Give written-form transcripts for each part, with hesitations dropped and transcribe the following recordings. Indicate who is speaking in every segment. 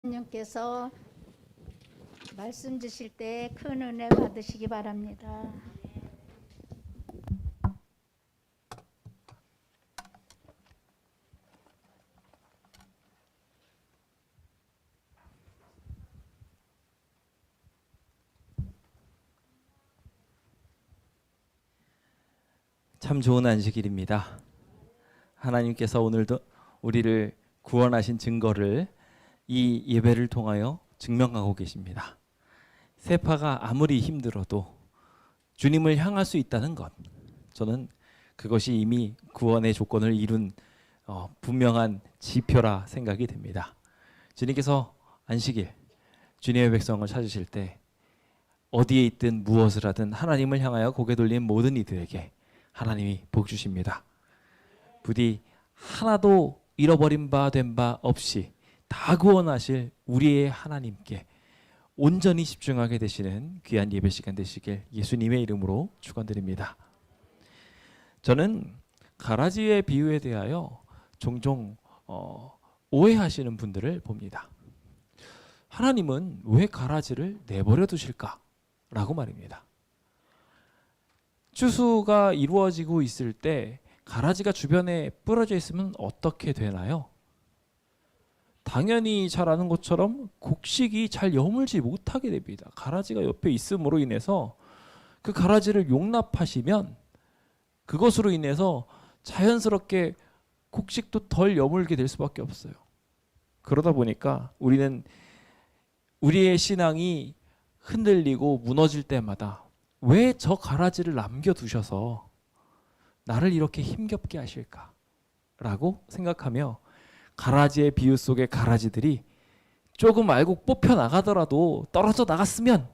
Speaker 1: 님께서 말씀 주실 때 큰 은혜 받으시기 바랍니다.
Speaker 2: 참 좋은 안식일입니다. 하나님께서 오늘도 우리를 구원하신 증거를 이 예배를 통하여 증명하고 계십니다. 세파가 아무리 힘들어도 주님을 향할 수 있다는 것, 저는 그것이 이미 구원의 조건을 이룬 분명한 지표라 생각이 됩니다. 주님께서 안식일, 주님의 백성을 찾으실 때 어디에 있든 무엇을 하든 하나님을 향하여 고개 돌린 모든 이들에게 하나님이 복 주십니다. 부디 하나도 잃어버린 바 된 바 없이 다 구원하실 우리의 하나님께 온전히 집중하게 되시는 귀한 예배 시간 되시길 예수님의 이름으로 축원드립니다. 저는 가라지의 비유에 대하여 종종 오해하시는 분들을 봅니다. 하나님은 왜 가라지를 내버려 두실까라고 말입니다. 추수가 이루어지고 있을 때 가라지가 주변에 뿌려져 있으면 어떻게 되나요? 당연히 잘 아는 것처럼 곡식이 잘 여물지 못하게 됩니다. 가라지가 옆에 있음으로 인해서 그 가라지를 용납하시면 그것으로 인해서 자연스럽게 곡식도 덜 여물게 될 수밖에 없어요. 그러다 보니까 우리는 우리의 신앙이 흔들리고 무너질 때마다 왜 저 가라지를 남겨두셔서 나를 이렇게 힘겹게 하실까라고 생각하며 가라지의 비유 속의 가라지들이 조금 알고 뽑혀 나가더라도 떨어져 나갔으면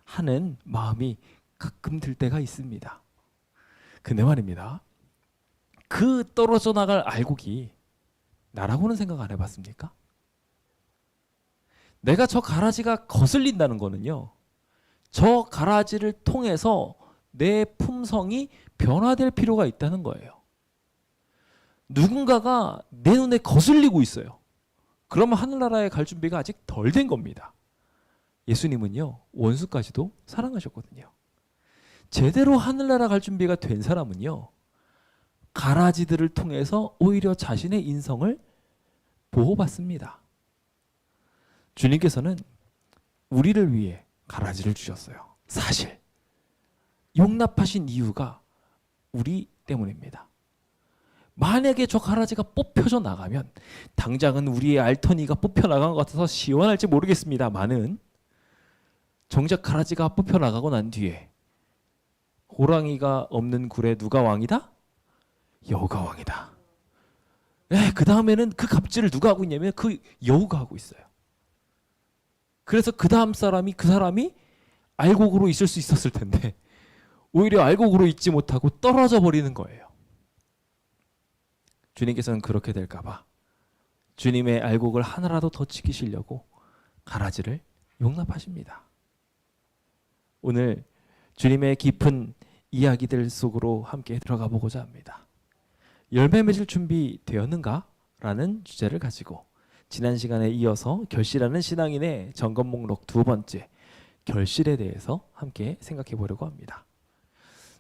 Speaker 2: 하는 마음이 가끔 들 때가 있습니다. 근데 말입니다. 그 떨어져 나갈 알곡이 나라고는 생각 안 해봤습니까? 내가 저 가라지가 거슬린다는 거는요, 저 가라지를 통해서 내 품성이 변화될 필요가 있다는 거예요. 누군가가 내 눈에 거슬리고 있어요. 그러면 하늘나라에 갈 준비가 아직 덜 된 겁니다. 예수님은요, 원수까지도 사랑하셨거든요. 제대로 하늘나라 갈 준비가 된 사람은요, 가라지들을 통해서 오히려 자신의 인성을 보호받습니다. 주님께서는 우리를 위해 가라지를 주셨어요. 사실 용납하신 이유가 우리 때문입니다. 만약에 저 가라지가 뽑혀져 나가면 당장은 우리의 알터니가 뽑혀 나간 것 같아서 시원할지 모르겠습니다만은 정작 가라지가 뽑혀 나가고 난 뒤에 호랑이가 없는 굴에 누가 왕이다? 여우가 왕이다. 네, 그 다음에는 그 갑질을 누가 하고 있냐면 그 여우가 하고 있어요. 그래서 그 다음 사람이 알곡으로 있을 수 있었을 텐데 오히려 알곡으로 있지 못하고 떨어져 버리는 거예요. 주님께서는 그렇게 될까 봐 주님의 알곡을 하나라도 더 지키시려고 가라지를 용납하십니다. 오늘 주님의 깊은 이야기들 속으로 함께 들어가 보고자 합니다. 열매 맺을 준비 되었는가? 라는 주제를 가지고 지난 시간에 이어서 결실하는 신앙인의 점검 목록 두 번째, 결실에 대해서 함께 생각해 보려고 합니다.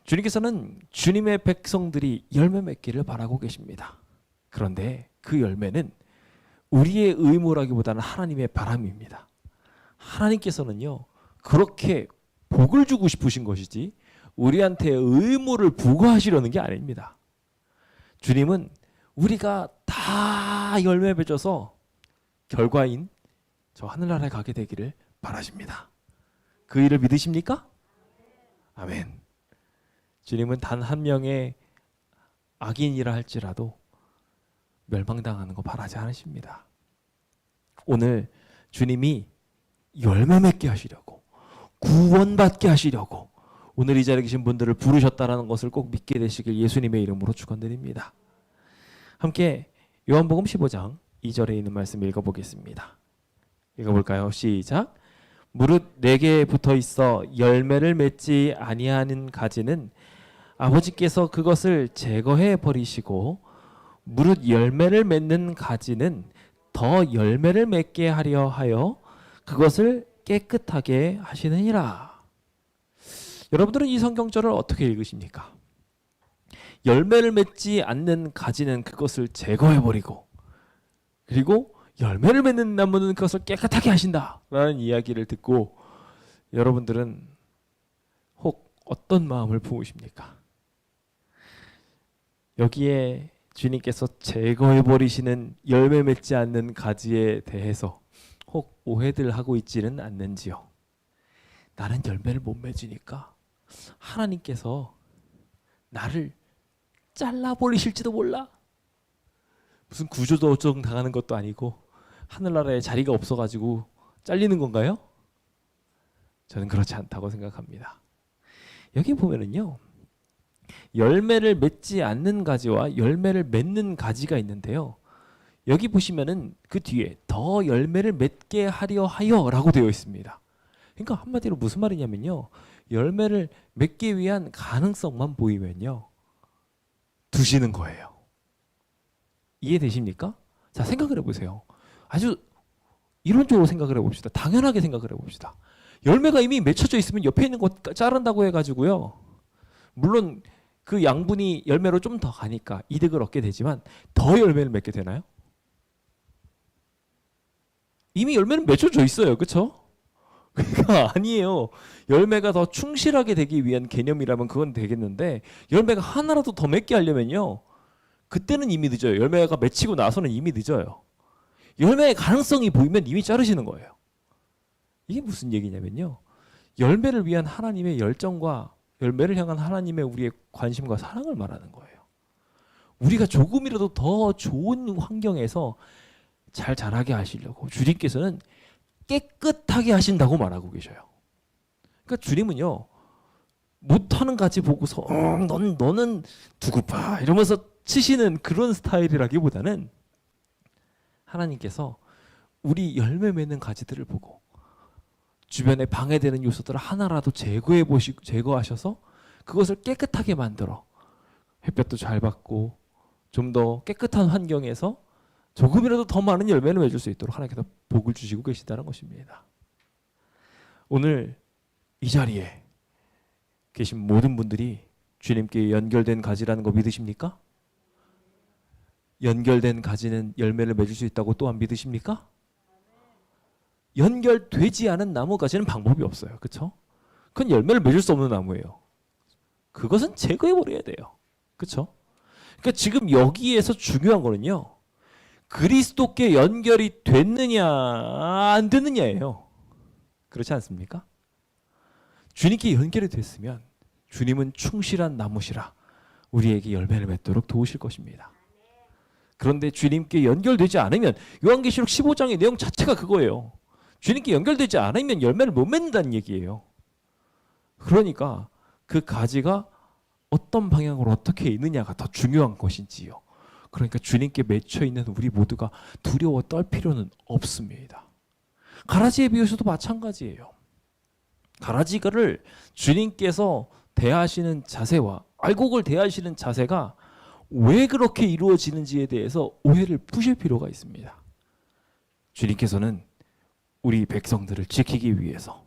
Speaker 2: 주님께서는 주님의 백성들이 열매 맺기를 바라고 계십니다. 그런데 그 열매는 우리의 의무라기보다는 하나님의 바람입니다. 하나님께서는요, 그렇게 복을 주고 싶으신 것이지 우리한테 의무를 부과하시려는 게 아닙니다. 주님은 우리가 다 열매 맺어서 결과인 저 하늘나라에 가게 되기를 바라십니다. 그 일을 믿으십니까? 아멘. 주님은 단 한 명의 악인이라 할지라도 멸망당하는 거 바라지 않으십니다. 오늘 주님이 열매 맺게 하시려고, 구원받게 하시려고 오늘 이 자리에 계신 분들을 부르셨다는 것을 꼭 믿게 되시길 예수님의 이름으로 축원드립니다. 함께 요한복음 15장 2절에 있는 말씀 읽어보겠습니다. 읽어볼까요? 시작. 무릇 내게 붙어 있어 열매를 맺지 아니하는 가지는 아버지께서 그것을 제거해 버리시고 무릇 열매를 맺는 가지는 더 열매를 맺게 하려 하여 그것을 깨끗하게 하시느니라. 여러분들은 이 성경절을 어떻게 읽으십니까? 열매를 맺지 않는 가지는 그것을 제거해버리고, 그리고 열매를 맺는 나무는 그것을 깨끗하게 하신다라는 이야기를 듣고 여러분들은 혹 어떤 마음을 품으십니까? 여기에 주님께서 제거해버리시는 열매 맺지 않는 가지에 대해서 혹 오해들 하고 있지는 않는지요? 나는 열매를 못 맺으니까 하나님께서 나를 잘라버리실지도 몰라. 무슨 구조조정 당하는 것도 아니고 하늘나라에 자리가 없어가지고 잘리는 건가요? 저는 그렇지 않다고 생각합니다. 여기 보면은요, 열매를 맺지 않는 가지와 열매를 맺는 가지가 있는데요. 여기 보시면은 그 뒤에 더 열매를 맺게 하려 하여라고 되어 있습니다. 그러니까 한마디로 무슨 말이냐면요, 열매를 맺기 위한 가능성만 보이면요 두시는 거예요. 이해되십니까? 자, 생각을 해보세요. 아주 이론적으로 생각을 해봅시다. 당연하게 생각을 해봅시다. 열매가 이미 맺혀져 있으면 옆에 있는 거 자른다고 해가지고요, 물론 그 양분이 열매로 좀 더 가니까 이득을 얻게 되지만 더 열매를 맺게 되나요? 이미 열매는 맺혀져 있어요. 그렇죠? 그러니까 아니에요. 열매가 더 충실하게 되기 위한 개념이라면 그건 되겠는데, 열매가 하나라도 더 맺게 하려면요, 그때는 이미 늦어요. 열매가 맺히고 나서는 이미 늦어요. 열매의 가능성이 보이면 이미 자르시는 거예요. 이게 무슨 얘기냐면요, 열매를 위한 하나님의 열정과 열매를 향한 하나님의 우리의 관심과 사랑을 말하는 거예요. 우리가 조금이라도 더 좋은 환경에서 잘 자라게 하시려고 주님께서는 깨끗하게 하신다고 말하고 계셔요. 그러니까 주님은요, 못하는 가지 보고서 너는 두고 봐 이러면서 치시는 그런 스타일이라기보다는 하나님께서 우리 열매 맺는 가지들을 보고 주변에 방해되는 요소들을 하나라도 제거하셔서 그것을 깨끗하게 만들어 햇볕도 잘 받고 좀 더 깨끗한 환경에서 조금이라도 더 많은 열매를 맺을 수 있도록 하나님께서 복을 주시고 계시다는 것입니다. 오늘 이 자리에 계신 모든 분들이 주님께 연결된 가지라는 거 믿으십니까? 연결된 가지는 열매를 맺을 수 있다고 또한 믿으십니까? 연결되지 않은 나무 가지는 방법이 없어요. 그렇죠? 그건 열매를 맺을 수 없는 나무예요. 그것은 제거해버려야 돼요. 그렇죠? 그러니까 지금 여기에서 중요한 거는요, 그리스도께 연결이 됐느냐 안 됐느냐예요. 그렇지 않습니까? 주님께 연결이 됐으면 주님은 충실한 나무시라 우리에게 열매를 맺도록 도우실 것입니다. 그런데 주님께 연결되지 않으면, 요한계시록 15장의 내용 자체가 그거예요. 주님께 연결되지 않으면 열매를 못 맺는다는 얘기예요. 그러니까 그 가지가 어떤 방향으로 어떻게 있느냐가 더 중요한 것인지요. 그러니까 주님께 맺혀 있는 우리 모두가 두려워 떨 필요는 없습니다. 가라지에 비해서도 마찬가지예요. 가라지를 주님께서 대하시는 자세와 알곡을 대하시는 자세가 왜 그렇게 이루어지는지에 대해서 오해를 푸실 필요가 있습니다. 주님께서는 우리 백성들을 지키기 위해서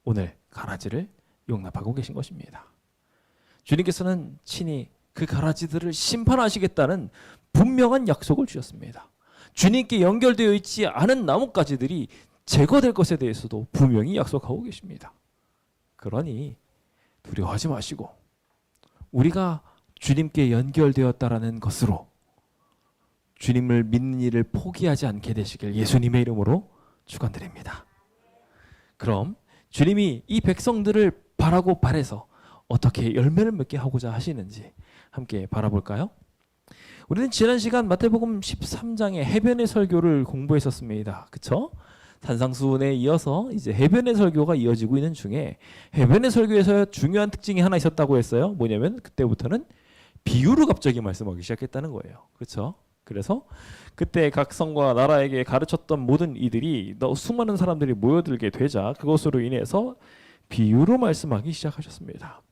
Speaker 2: 오늘 가라지를 용납하고 계신 것입니다. 주님께서는 친히 그 가라지들을 심판하시겠다는 분명한 약속을 주셨습니다. 주님께 연결되어 있지 않은 나뭇가지들이 제거될 것에 대해서도 분명히 약속하고 계십니다. 그러니 두려워하지 마시고 우리가 주님께 연결되었다라는 것으로 주님을 믿는 일을 포기하지 않게 되시길 예수님의 이름으로 축원드립니다. 그럼 주님이 이 백성들을 바라고 바라서 어떻게 열매를 맺게 하고자 하시는지 함께 바라볼까요? 우리는 지난 시간 마태복음 13장의 해변의 설교를 공부했었습니다. 그렇죠? 산상수훈에 이어서 이제 해변의 설교가 이어지고 있는 중에 해변의 설교에서 중요한 특징이 하나 있었다고 했어요. 뭐냐면 그때부터는 비유로 갑자기 말씀하기 시작했다는 거예요. 그렇죠? 그래서 그때 각 성과 나라에게 가르쳤던 모든 이들이 수많은 사람들이 모여들게 되자 그것으로 인해서 비유로 말씀하기 시작하셨습니다.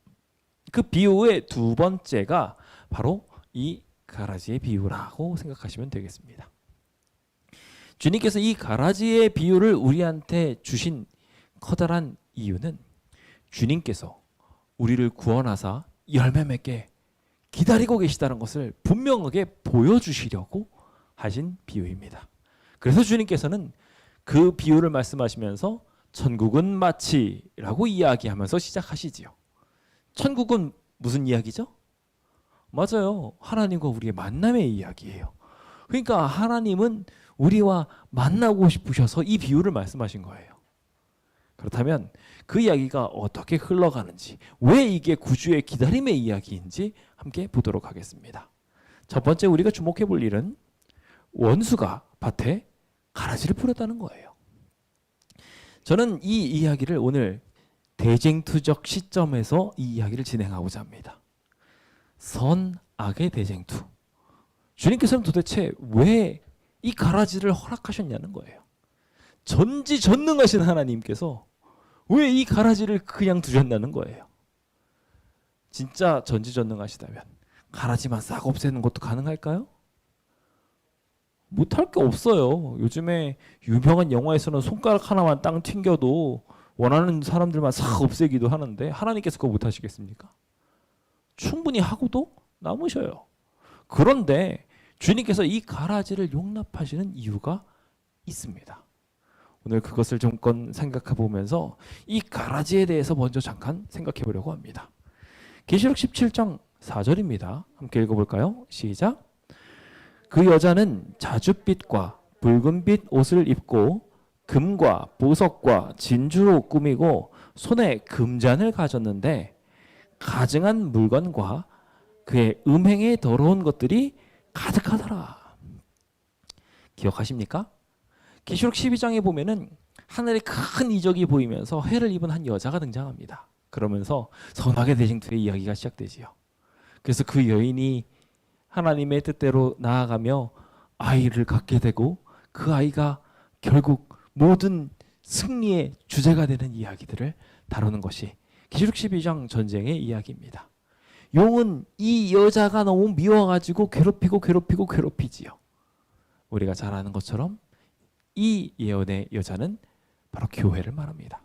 Speaker 2: 그 비유의 두 번째가 바로 이 가라지의 비유라고 생각하시면 되겠습니다. 주님께서 이 가라지의 비유를 우리한테 주신 커다란 이유는 주님께서 우리를 구원하사 열매 맺게 기다리고 계시다는 것을 분명하게 보여주시려고 하신 비유입니다. 그래서 주님께서는 그 비유를 말씀하시면서 천국은 마치라고 이야기하면서 시작하시지요. 천국은 무슨 이야기죠? 맞아요. 하나님과 우리의 만남의 이야기예요. 그러니까 하나님은 우리와 만나고 싶으셔서 이 비유를 말씀하신 거예요. 그렇다면 그 이야기가 어떻게 흘러가는지, 왜 이게 구주의 기다림의 이야기인지 함께 보도록 하겠습니다. 첫 번째 우리가 주목해 볼 일은 원수가 밭에 가라지를 뿌렸다는 거예요. 저는 이 이야기를 오늘 대쟁투적 시점에서 이 이야기를 진행하고자 합니다. 선악의 대쟁투. 주님께서는 도대체 왜 이 가라지를 허락하셨냐는 거예요. 전지전능하신 하나님께서 왜 이 가라지를 그냥 두셨냐는 거예요. 진짜 전지전능하시다면 가라지만 싹 없애는 것도 가능할까요? 못할 게 없어요. 요즘에 유명한 영화에서는 손가락 하나만 땅 튕겨도 원하는 사람들만 싹 없애기도 하는데 하나님께서 그거 못하시겠습니까? 충분히 하고도 남으셔요. 그런데 주님께서 이 가라지를 용납하시는 이유가 있습니다. 오늘 그것을 좀건 생각해 보면서 이 가라지에 대해서 먼저 잠깐 생각해 보려고 합니다. 계시록 17장 4절입니다. 함께 읽어볼까요? 시작. 그 여자는 자줏빛과 붉은빛 옷을 입고 금과 보석과 진주로 꾸미고 손에 금잔을 가졌는데 가증한 물건과 그의 음행에 더러운 것들이 가득하더라. 기억하십니까? 계시록 12장에 보면은 하늘에 큰 이적이 보이면서 해를 입은 한 여자가 등장합니다. 그러면서 선악의 대쟁투의 이야기가 시작되지요. 그래서 그 여인이 하나님의 뜻대로 나아가며 아이를 갖게 되고 그 아이가 결국 모든 승리의 주제가 되는 이야기들을 다루는 것이 계시록 12장 전쟁의 이야기입니다. 용은 이 여자가 너무 미워가지고 괴롭히지요. 우리가 잘 아는 것처럼 이 예언의 여자는 바로 교회를 말합니다.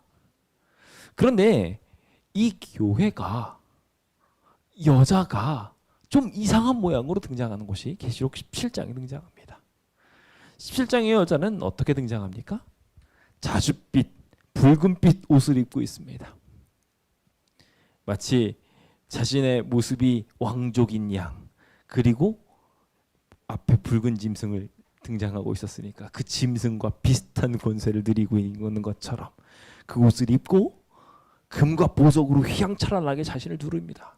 Speaker 2: 그런데 이 교회가 여자가 좀 이상한 모양으로 등장하는 것이 계시록 17장에 등장합니다. 17장의 여자는 어떻게 등장합니까? 자줏빛, 붉은빛 옷을 입고 있습니다. 마치 자신의 모습이 왕족인 양, 그리고 앞에 붉은 짐승을 등장하고 있었으니까 그 짐승과 비슷한 권세를 누리고 있는 것처럼 그 옷을 입고 금과 보석으로 휘황찬란하게 자신을 두릅니다.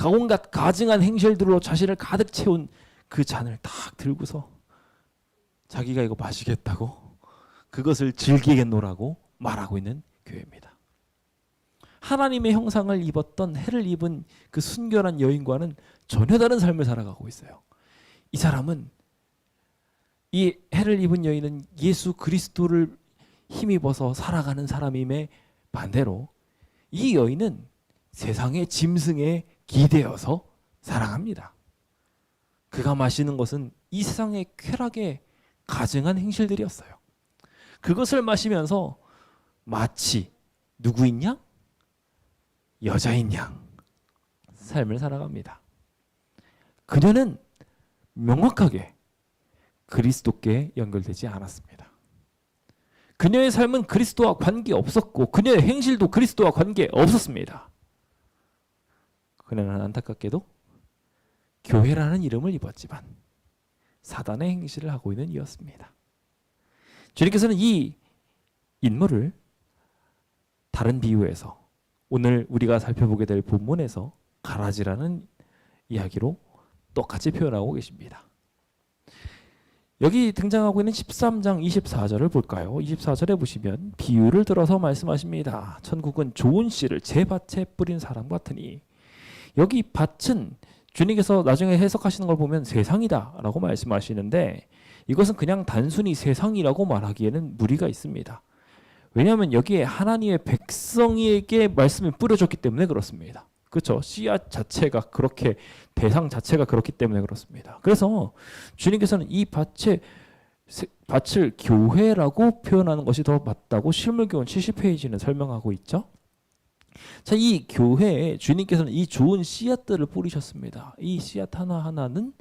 Speaker 2: 온갖 가증한 행실들로 자신을 가득 채운 그 잔을 딱 들고서 자기가 이거 마시겠다고 그것을 즐기겠노라고 말하고 있는 교회입니다. 하나님의 형상을 입었던 해를 입은 그 순결한 여인과는 전혀 다른 삶을 살아가고 있어요. 이 사람은, 이 해를 입은 여인은 예수 그리스도를 힘입어서 살아가는 사람임에 반대로 이 여인은 세상의 짐승에 기대어서 살아갑니다. 그가 마시는 것은 이 세상의 쾌락에 가증한 행실들이었어요. 그것을 마시면서 마치 누구인 양? 여자인 양 삶을 살아갑니다. 그녀는 명확하게 그리스도께 연결되지 않았습니다. 그녀의 삶은 그리스도와 관계 없었고 그녀의 행실도 그리스도와 관계 없었습니다. 그녀는 안타깝게도 교회라는 이름을 입었지만 사단의 행실을 하고 있는 이였습니다. 주님께서는 이 인물을 다른 비유에서 오늘 우리가 살펴보게 될 본문에서 가라지라는 이야기로 똑같이 표현하고 계십니다. 여기 등장하고 있는 13장 24절을 볼까요? 24절에 보시면 비유를 들어서 말씀하십니다. 천국은 좋은 씨를 제 밭에 뿌린 사람 같으니, 여기 밭은 주님께서 나중에 해석하시는 걸 보면 세상이다 라고 말씀하시는데 이것은 그냥 단순히 세상이라고 말하기에는 무리가 있습니다. 왜냐하면 여기에 하나님의 백성에게 말씀이 뿌려졌기 때문에 그렇습니다. 그렇죠? 씨앗 자체가 그렇게, 대상 자체가 그렇기 때문에 그렇습니다. 그래서 주님께서는 이 밭에 밭을 교회라고 표현하는 것이 더 맞다고 실물교훈 70페이지는 설명하고 있죠. 자, 이 교회에 주님께서는 이 좋은 씨앗들을 뿌리셨습니다. 이 씨앗 하나하나는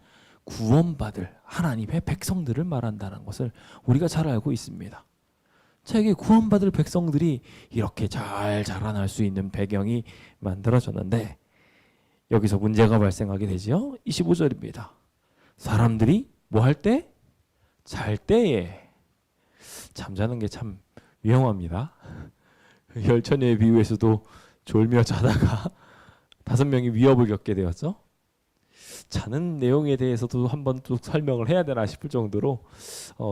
Speaker 2: 구원받을 하나님의 백성들을 말한다는 것을 우리가 잘 알고 있습니다. 자, 이게 구원받을 백성들이 이렇게 잘 자라날 수 있는 배경이 만들어졌는데 여기서 문제가 발생하게 되죠. 25절입니다. 사람들이 뭐 할 때? 잘 때에. 잠자는 게 참 위험합니다. 열처녀의 비유에서도 졸며 자다가 5명이 위협을 겪게 되었죠. 자는 내용에 대해서도 한번 또 설명을 해야 되나 싶을 정도로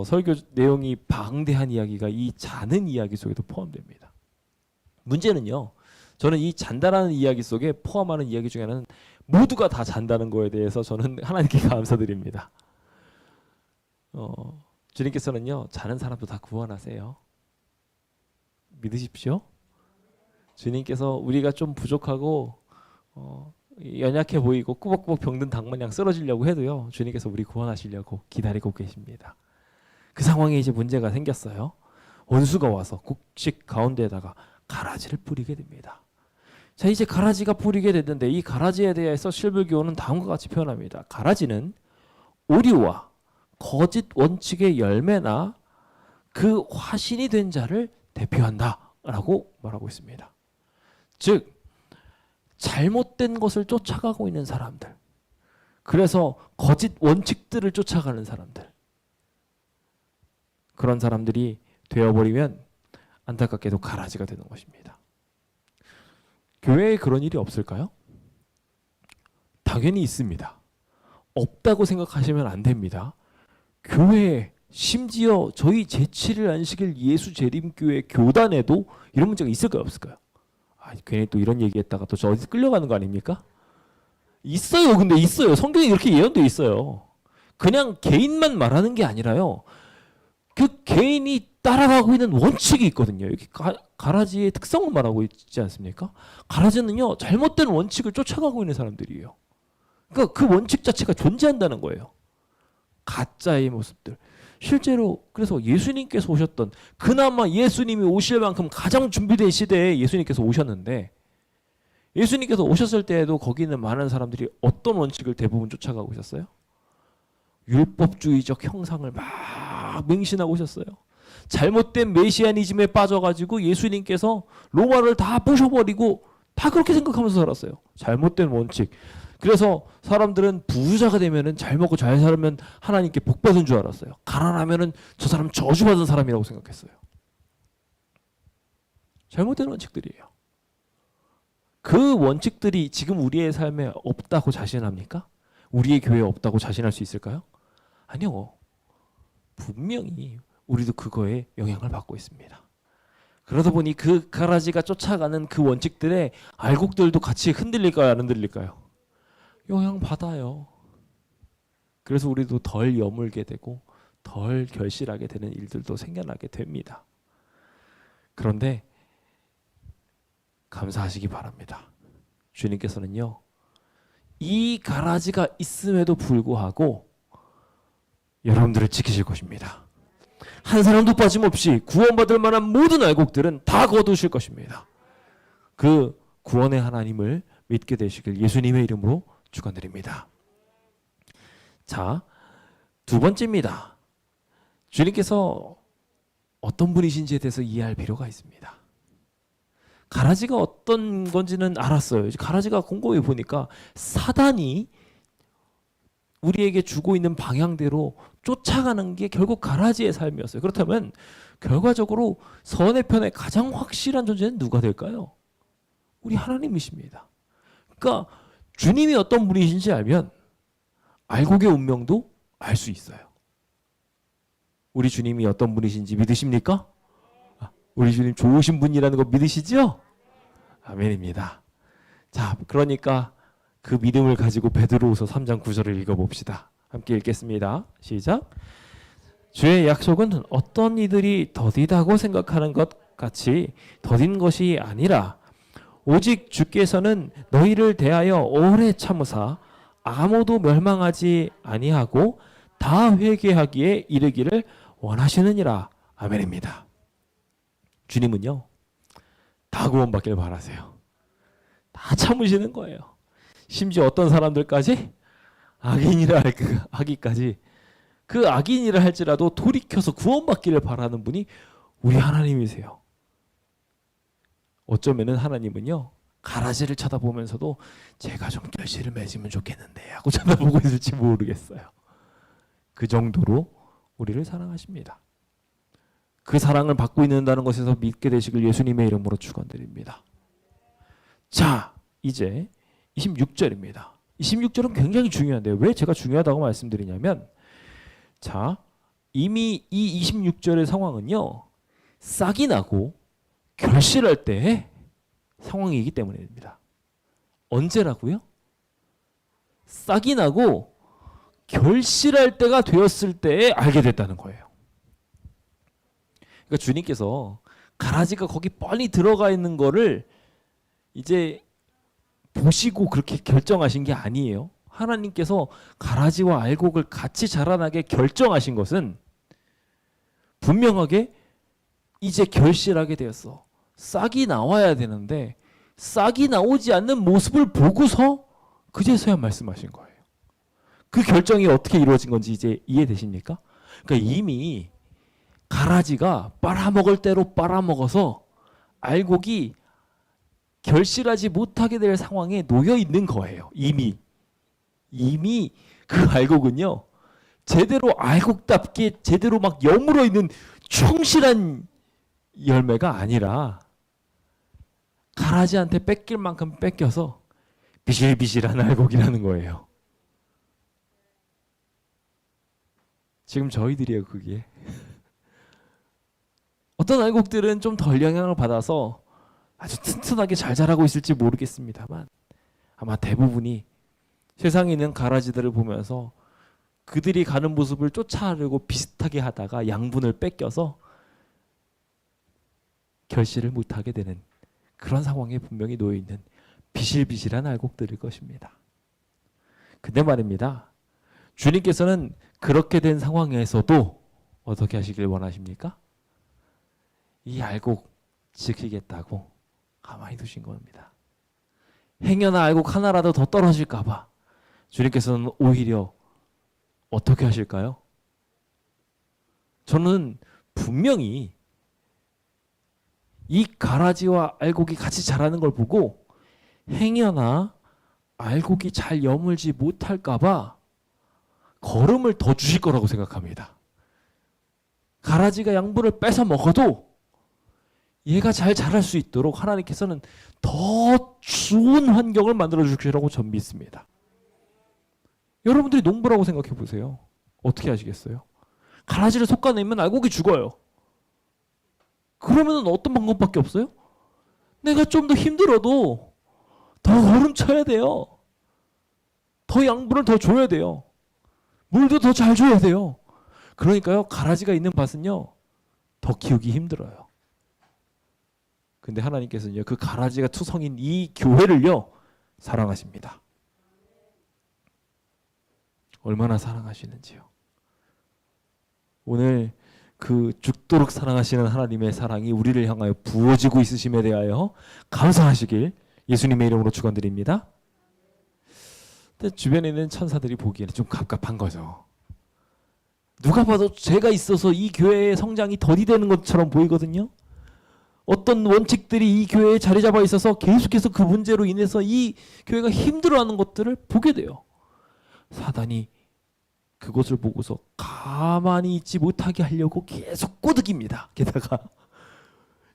Speaker 2: 설교 내용이 방대한 이야기가 이 자는 이야기 속에도 포함됩니다. 문제는요, 저는 이 잔다라는 이야기 속에 포함하는 이야기 중에 하나는 모두가 다 잔다는 거에 대해서 저는 하나님께 감사드립니다. 주님께서는요, 자는 사람도 다 구원하세요. 믿으십시오. 주님께서 우리가 좀 부족하고 연약해 보이고 꾸벅꾸벅 병든 닭 마냥 쓰러지려고 해도요, 주님께서 우리 구원하시려고 기다리고 계십니다. 그 상황에 이제 문제가 생겼어요. 원수가 와서 곡식 가운데에다가 가라지를 뿌리게 됩니다. 자, 이제 가라지가 뿌리게 됐는데 이 가라지에 대해서 실불교훈은 다음과 같이 표현합니다. 가라지는 오류와 거짓 원칙의 열매나 그 화신이 된 자를 대표한다라고 말하고 있습니다. 즉 잘못된 것을 쫓아가고 있는 사람들, 그래서 거짓 원칙들을 쫓아가는 사람들, 그런 사람들이 되어버리면 안타깝게도 가라지가 되는 것입니다. 교회에 그런 일이 없을까요? 당연히 있습니다. 없다고 생각하시면 안 됩니다. 교회에, 심지어 저희 제7일 안식일 예수재림교회 교단에도 이런 문제가 있을까요, 없을까요? 괜히 또 이런 얘기했다가 또 저 어디 끌려가는 거 아닙니까? 있어요. 근데 있어요. 성경에 이렇게 예언돼 있어요. 그냥 개인만 말하는 게 아니라요, 그 개인이 따라가고 있는 원칙이 있거든요. 여기 가라지의 특성을 말하고 있지 않습니까? 가라지는요, 잘못된 원칙을 쫓아가고 있는 사람들이에요. 그러니까 그 원칙 자체가 존재한다는 거예요. 가짜의 모습들. 실제로 그래서 예수님께서 오셨던, 그나마 예수님이 오실 만큼 가장 준비된 시대에 예수님께서 오셨는데, 예수님께서 오셨을 때에도 거기는 많은 사람들이 어떤 원칙을 대부분 쫓아가고 있었어요? 율법주의적 형상을 막 맹신하고 오셨어요. 잘못된 메시아니즘에 빠져가지고 예수님께서 로마를 다 부셔버리고 다 그렇게 생각하면서 살았어요. 잘못된 원칙. 그래서 사람들은 부자가 되면은 잘 먹고 잘 살면 하나님께 복 받은 줄 알았어요. 가난하면은 저 사람 저주받은 사람이라고 생각했어요. 잘못된 원칙들이에요. 그 원칙들이 지금 우리의 삶에 없다고 자신합니까? 우리의 교회에 없다고 자신할 수 있을까요? 아니요. 분명히 우리도 그거에 영향을 받고 있습니다. 그러다 보니 그 가라지가 쫓아가는 그 원칙들에 알곡들도 같이 흔들릴까요, 안 흔들릴까요? 영향받아요. 그래서 우리도 덜 여물게 되고 덜 결실하게 되는 일들도 생겨나게 됩니다. 그런데 감사하시기 바랍니다. 주님께서는요, 이 가라지가 있음에도 불구하고 여러분들을 지키실 것입니다. 한 사람도 빠짐없이 구원받을 만한 모든 알곡들은 다 거두실 것입니다. 그 구원의 하나님을 믿게 되시길 예수님의 이름으로 축원드립니다. 자, 두 번째입니다. 주님께서 어떤 분이신지에 대해서 이해할 필요가 있습니다. 가라지가 어떤 건지는 알았어요. 가라지가 곰곰이 보니까 사단이 우리에게 주고 있는 방향대로 쫓아가는 게 결국 가라지의 삶이었어요. 그렇다면 결과적으로 선의 편에 가장 확실한 존재는 누가 될까요? 우리 하나님이십니다. 그러니까 주님이 어떤 분이신지 알면 알곡의 운명도 알 수 있어요. 우리 주님이 어떤 분이신지 믿으십니까? 우리 주님 좋으신 분이라는 거 믿으시죠? 아멘입니다. 자, 그러니까 그 믿음을 가지고 베드로후서 3장 9절을 읽어봅시다. 함께 읽겠습니다. 시작. 주의 약속은 어떤 이들이 더디다고 생각하는 것 같이 더딘 것이 아니라 오직 주께서는 너희를 대하여 오래 참으사 아무도 멸망하지 아니하고 다 회개하기에 이르기를 원하시느니라. 아멘입니다. 주님은요, 다 구원받길 바라세요. 다 참으시는 거예요. 심지어 어떤 사람들까지 악인이라 하기까지, 그 악인이라 할지라도 돌이켜서 구원받기를 바라는 분이 우리 하나님이세요. 어쩌면은 하나님은요, 가라지를 쳐다보면서도 제가 좀 결실을 맺으면 좋겠는데 하고 쳐다보고 있을지 모르겠어요. 그 정도로 우리를 사랑하십니다. 그 사랑을 받고 있는다는 것에서 믿게 되시길 예수님의 이름으로 축원드립니다. 자, 이제 26절입니다. 26절은 굉장히 중요한데요. 왜 제가 중요하다고 말씀드리냐면, 자, 이미 이 26절의 상황은요, 싹이 나고 결실할 때의 상황이기 때문입니다. 언제라고요? 싹이 나고 결실할 때가 되었을 때에 알게 됐다는 거예요. 그러니까 주님께서 가라지가 거기 뻔히 들어가 있는 거를 이제 보시고 그렇게 결정하신 게 아니에요. 하나님께서 가라지와 알곡을 같이 자라나게 결정하신 것은 분명하게 이제 결실하게 되었어. 싹이 나와야 되는데 싹이 나오지 않는 모습을 보고서 그제서야 말씀하신 거예요. 그 결정이 어떻게 이루어진 건지 이제 이해되십니까? 그러니까 이미 가라지가 빨아먹을 대로 빨아먹어서 알곡이 결실하지 못하게 될 상황에 놓여 있는 거예요. 이미 그 알곡은요, 제대로 알곡답게 제대로 막 여물어 있는 충실한 열매가 아니라 가라지한테 뺏길 만큼 뺏겨서 비실비실한 알곡이라는 거예요. 지금 저희들이에요, 그게. 어떤 알곡들은 좀 덜 영향을 받아서 아주 튼튼하게 잘 자라고 있을지 모르겠습니다만, 아마 대부분이 세상에 있는 가라지들을 보면서 그들이 가는 모습을 쫓아가려고 비슷하게 하다가 양분을 뺏겨서 결실을 못하게 되는 그런 상황에 분명히 놓여 있는 비실비실한 알곡들일 것입니다. 근데 말입니다, 주님께서는 그렇게 된 상황에서도 어떻게 하시길 원하십니까? 이 알곡 지키겠다고 가만히 두신 겁니다. 행여나 알곡 하나라도 더 떨어질까 봐 주님께서는 오히려 어떻게 하실까요? 저는 분명히 이 가라지와 알곡이 같이 자라는 걸 보고 행여나 알곡이 잘 여물지 못할까 봐 거름을 더 주실 거라고 생각합니다. 가라지가 양분을 뺏어 먹어도 얘가 잘 자랄 수 있도록 하나님께서는 더 좋은 환경을 만들어 주시라고 전 믿습니다. 여러분들이 농부라고 생각해 보세요. 어떻게 하시겠어요? 가라지를 솎아내면 알곡이 죽어요. 그러면 어떤 방법밖에 없어요? 내가 좀 더 힘들어도 더 걸음쳐야 돼요. 더 양분을 더 줘야 돼요. 물도 더 잘 줘야 돼요. 그러니까요, 가라지가 있는 밭은요, 더 키우기 힘들어요. 근데 하나님께서는요, 그 가라지가 투성인 이 교회를요, 사랑하십니다. 얼마나 사랑하시는지요. 오늘 그 죽도록 사랑하시는 하나님의 사랑이 우리를 향하여 부어지고 있으심에 대하여 감사하시길 예수님의 이름으로 축원드립니다. 근데 주변에 있는 천사들이 보기에는 좀 갑갑한 거죠. 누가 봐도 죄가 있어서 이 교회의 성장이 더디 되는 것처럼 보이거든요. 어떤 원칙들이 이 교회에 자리 잡아 있어서 계속해서 그 문제로 인해서 이 교회가 힘들어하는 것들을 보게 돼요. 사단이 그것을 보고서 가만히 있지 못하게 하려고 계속 꼬드깁니다. 게다가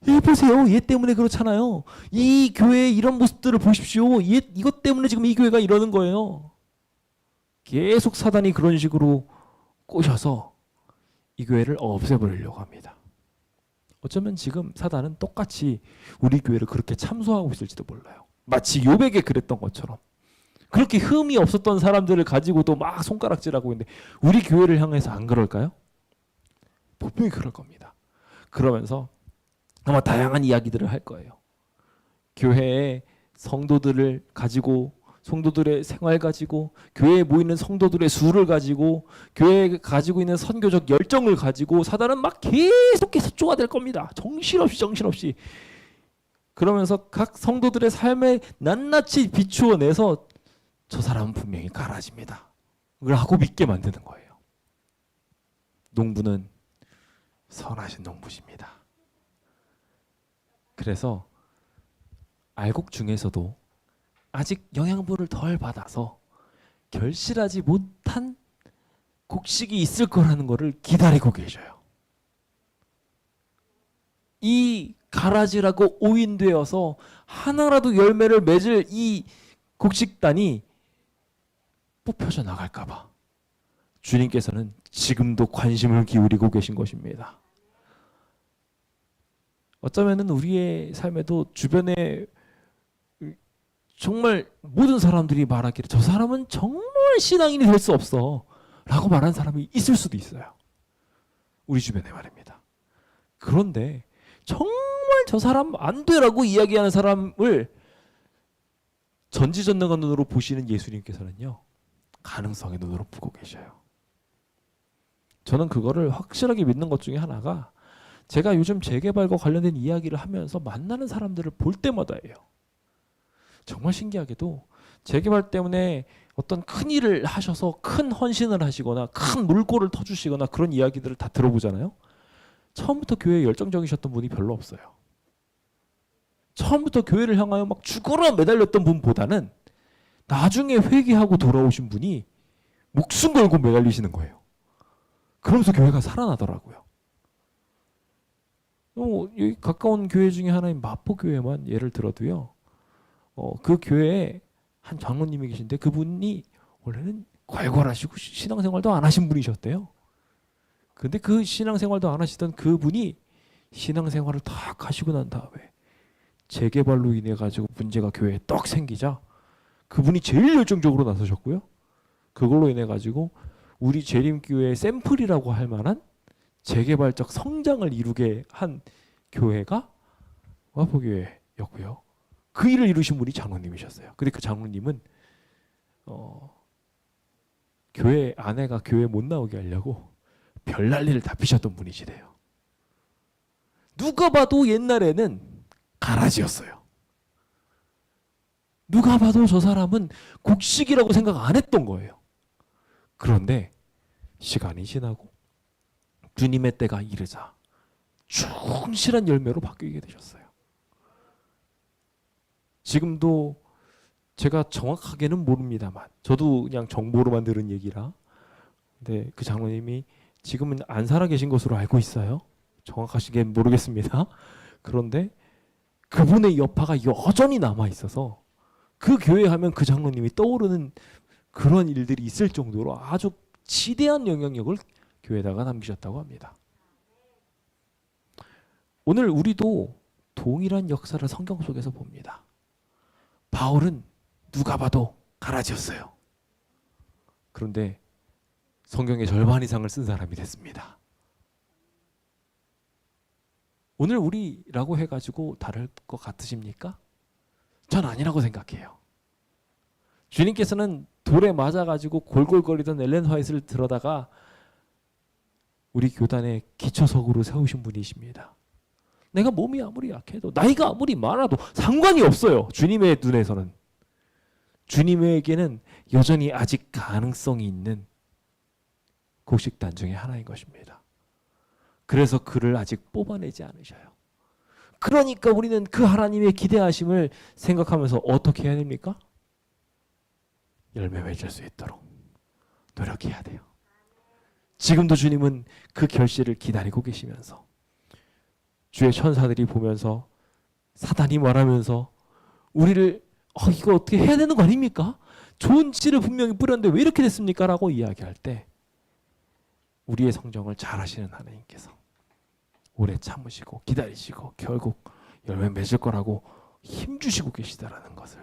Speaker 2: 얘 보세요, 얘 때문에 그렇잖아요. 이 교회의 이런 모습들을 보십시오. 이것 때문에 지금 이 교회가 이러는 거예요. 계속 사단이 그런 식으로 꼬셔서 이 교회를 없애버리려고 합니다. 어쩌면 지금 사단은 똑같이 우리 교회를 그렇게 참소하고 있을지도 몰라요. 마치 요백에 그랬던 것처럼. 그렇게 흠이 없었던 사람들을 가지고도 막 손가락질하고 있는데 우리 교회를 향해서 안 그럴까요? 분명히 그럴 겁니다. 그러면서 아마 다양한 이야기들을 할 거예요. 교회의 성도들을 가지고 성도들의 생활 가지고, 교회에 모이는 성도들의 수를 가지고, 교회에 가지고 있는 선교적 열정을 가지고 사단은 막 계속해서 쪼아댈 겁니다. 정신없이. 그러면서 각 성도들의 삶에 낱낱이 비추어내서 저 사람은 분명히 갈아집니다. 라고 믿게 만드는 거예요. 농부는 선하신 농부십니다. 그래서 알곡 중에서도 아직 영양분을 덜 받아서 결실하지 못한 곡식이 있을 거라는 것을 기다리고 계셔요. 이 가라지라고 오인되어서 하나라도 열매를 맺을 이 곡식단이 뽑혀져 나갈까 봐 주님께서는 지금도 관심을 기울이고 계신 것입니다. 어쩌면은 우리의 삶에도 주변에 정말 모든 사람들이 말하기를 저 사람은 정말 신앙인이 될 수 없어 라고 말하는 사람이 있을 수도 있어요. 우리 주변에 말입니다. 그런데 정말 저 사람 안 돼라고 이야기하는 사람을 전지전능한 눈으로 보시는 예수님께서는요, 가능성의 눈으로 보고 계셔요. 저는 그거를 확실하게 믿는 것 중에 하나가, 제가 요즘 재개발과 관련된 이야기를 하면서 만나는 사람들을 볼 때마다예요. 정말 신기하게도 재개발 때문에 어떤 큰 일을 하셔서 큰 헌신을 하시거나 큰 물꼬를 터주시거나 그런 이야기들을 다 들어보잖아요. 처음부터 교회에 열정적이셨던 분이 별로 없어요. 처음부터 교회를 향하여 막 죽어라 매달렸던 분보다는 나중에 회개하고 돌아오신 분이 목숨 걸고 매달리시는 거예요. 그러면서 교회가 살아나더라고요. 여기 가까운 교회 중에 하나인 마포교회만 예를 들어도요, 그 교회에 한 장로님이 계신데 그분이 원래는 괄괄하시고 신앙생활도 안 하신 분이셨대요. 근데 그 신앙생활도 안 하시던 그분이 신앙생활을 딱 하시고 난 다음에 재개발로 인해 가지고 문제가 교회에 떡 생기자 그분이 제일 열정적으로 나서셨고요. 그걸로 인해 가지고 우리 재림교회의 샘플이라고 할 만한 재개발적 성장을 이루게 한 교회가 마포교회였고요. 그 일을 이루신 분이 장로님이셨어요. 근데 그 장로님은 교회 아내가 교회 못 나오게 하려고 별 난리를 다 피셨던 분이시래요. 누가 봐도 옛날에는 가라지였어요. 누가 봐도 저 사람은 곡식이라고 생각 안 했던 거예요. 그런데 시간이 지나고 주님의 때가 이르자 충실한 열매로 바뀌게 되셨어요. 지금도 제가 정확하게는 모릅니다만 저도 그냥 정보로만 들은 얘기라, 근데 그 장로님이 지금은 안 살아 계신 것으로 알고 있어요. 정확하시게는 모르겠습니다. 그런데 그분의 여파가 여전히 남아 있어서 그 교회 하면 그 장로님이 떠오르는 그런 일들이 있을 정도로 아주 지대한 영향력을 교회에다가 남기셨다고 합니다. 오늘 우리도 동일한 역사를 성경 속에서 봅니다. 바울은 누가 봐도 가라지였어요. 그런데 성경의 절반 이상을 쓴 사람이 됐습니다. 오늘 우리라고 해가지고 다를 것 같으십니까? 전 아니라고 생각해요. 주님께서는 돌에 맞아가지고 골골거리던 엘렌 화이트를 들어다가 우리 교단의 기초석으로 세우신 분이십니다. 내가 몸이 아무리 약해도 나이가 아무리 많아도 상관이 없어요. 주님의 눈에서는. 주님에게는 여전히 아직 가능성이 있는 곡식단 중에 하나인 것입니다. 그래서 그를 아직 뽑아내지 않으셔요. 그러니까 우리는 그 하나님의 기대하심을 생각하면서 어떻게 해야 됩니까? 열매 맺을 수 있도록 노력해야 돼요. 지금도 주님은 그 결실을 기다리고 계시면서 주의 천사들이 보면서 사단이 말하면서 우리를 이거 어떻게 해야 되는 거 아닙니까? 좋은 씨를 분명히 뿌렸는데 왜 이렇게 됐습니까? 라고 이야기할 때 우리의 성정을 잘 하시는 하나님께서 오래 참으시고 기다리시고 결국 열매 맺을 거라고 힘주시고 계시다라는 것을